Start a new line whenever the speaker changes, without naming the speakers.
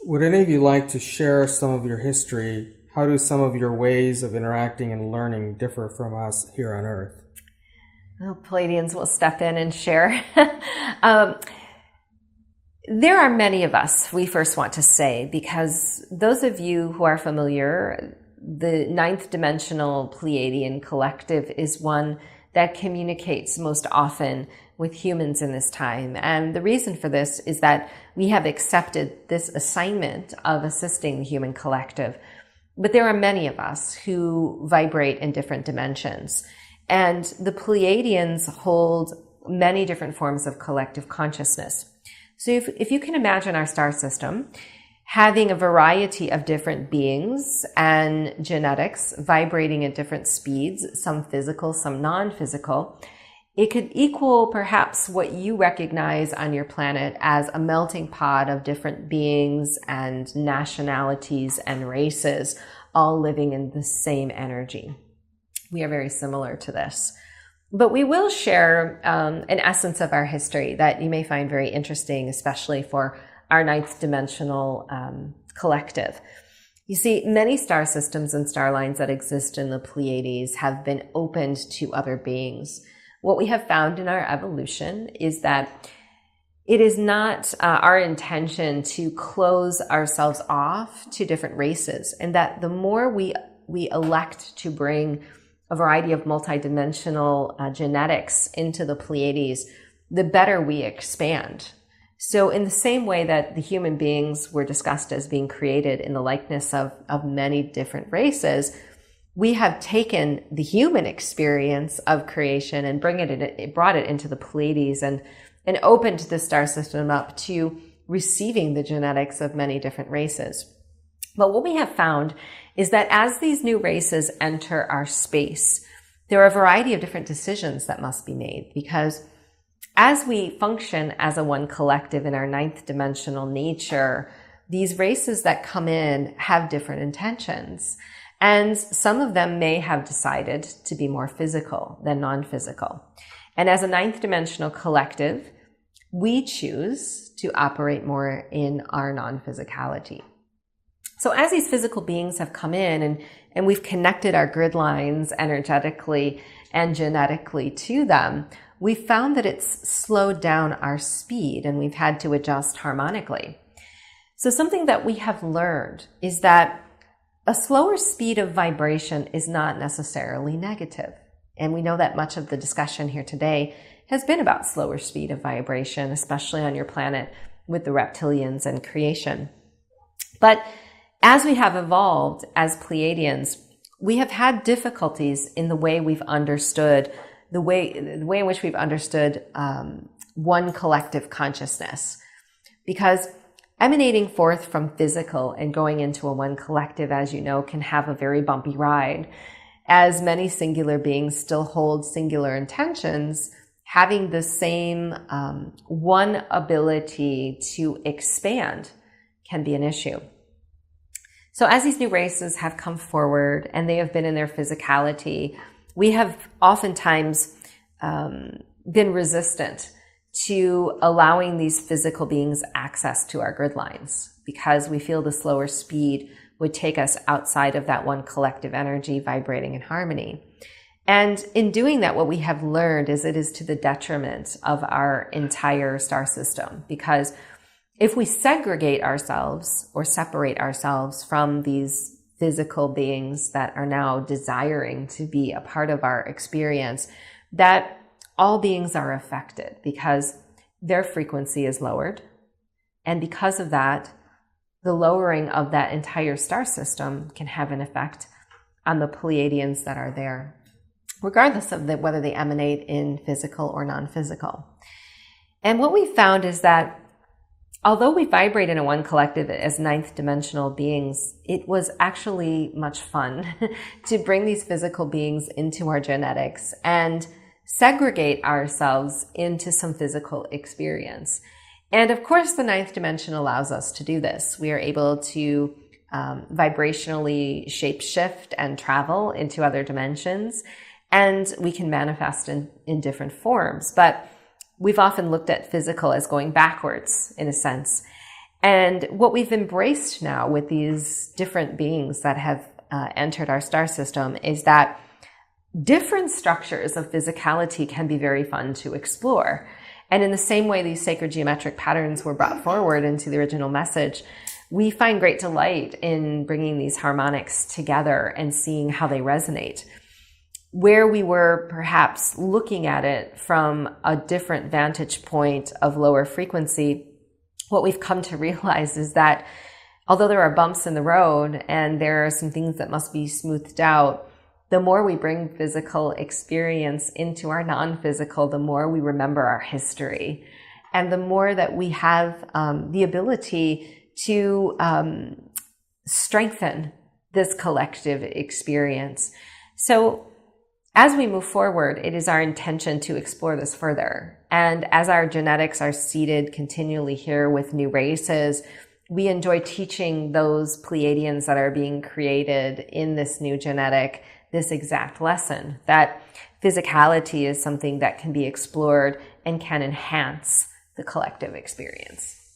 would any of you like to share some of your history? How do some of your ways of interacting and learning differ from us here on Earth?
Well, Pleiadians will step in and share. There are many of us, we first want to say, because those of you who are familiar, the ninth dimensional Pleiadian collective is one that communicates most often with humans in this time. And the reason for this is that we have accepted this assignment of assisting the human collective. But there are many of us who vibrate in different dimensions. And the Pleiadians hold many different forms of collective consciousness. So if you can imagine our star system having a variety of different beings and genetics vibrating at different speeds, some physical, some non-physical, it could equal perhaps what you recognize on your planet as a melting pot of different beings and nationalities and races, all living in the same energy. We are very similar to this. But we will share an essence of our history that you may find very interesting, especially for our ninth dimensional collective. You see, many star systems and star lines that exist in the Pleiades have been opened to other beings. What we have found in our evolution is that it is not our intention to close ourselves off to different races, and that the more we elect to bring a variety of multidimensional genetics into the Pleiades, the better we expand. So in the same way that the human beings were discussed as being created in the likeness of many different races, we have taken the human experience of creation and brought it into the Pleiades and opened the star system up to receiving the genetics of many different races. But what we have found is that as these new races enter our space, there are a variety of different decisions that must be made, because as we function as a one collective in our ninth dimensional nature, these races that come in have different intentions. And some of them may have decided to be more physical than non-physical. And as a ninth dimensional collective, we choose to operate more in our non-physicality. So as these physical beings have come in and we've connected our grid lines energetically and genetically to them, we've found that it's slowed down our speed and we've had to adjust harmonically. So something that we have learned is that a slower speed of vibration is not necessarily negative. And we know that much of the discussion here today has been about slower speed of vibration, especially on your planet with the reptilians and creation. But as we have evolved as Pleiadians, we have had difficulties in the way we've understood, the way in which we've understood one collective consciousness. Because emanating forth from physical and going into a one collective, as you know, can have a very bumpy ride. As many singular beings still hold singular intentions, having the same one ability to expand can be an issue. So as these new races have come forward and they have been in their physicality, we have oftentimes been resistant to allowing these physical beings access to our grid lines, because we feel the slower speed would take us outside of that one collective energy vibrating in harmony. And in doing that, what we have learned is it is to the detriment of our entire star system, because if we segregate ourselves or separate ourselves from these physical beings that are now desiring to be a part of our experience, that all beings are affected because their frequency is lowered. And because of that, the lowering of that entire star system can have an effect on the Pleiadians that are there, regardless of whether they emanate in physical or non-physical. And what we found is that although we vibrate in a one collective as ninth dimensional beings, it was actually much fun to bring these physical beings into our genetics and segregate ourselves into some physical experience. And of course, the ninth dimension allows us to do this. We are able to vibrationally shapeshift and travel into other dimensions, and we can manifest in different forms. But we've often looked at physical as going backwards, in a sense. And what we've embraced now with these different beings that have entered our star system is that different structures of physicality can be very fun to explore. And in the same way these sacred geometric patterns were brought forward into the original message, we find great delight in bringing these harmonics together and seeing how they resonate. Where we were perhaps looking at it from a different vantage point of lower frequency, what we've come to realize is that although there are bumps in the road and there are some things that must be smoothed out, the more we bring physical experience into our non-physical, the more we remember our history. And the more that we have the ability to strengthen this collective experience. So as we move forward, it is our intention to explore this further. And as our genetics are seeded continually here with new races, we enjoy teaching those Pleiadians that are being created in this new genetic this exact lesson, that physicality is something that can be explored and can enhance the collective experience.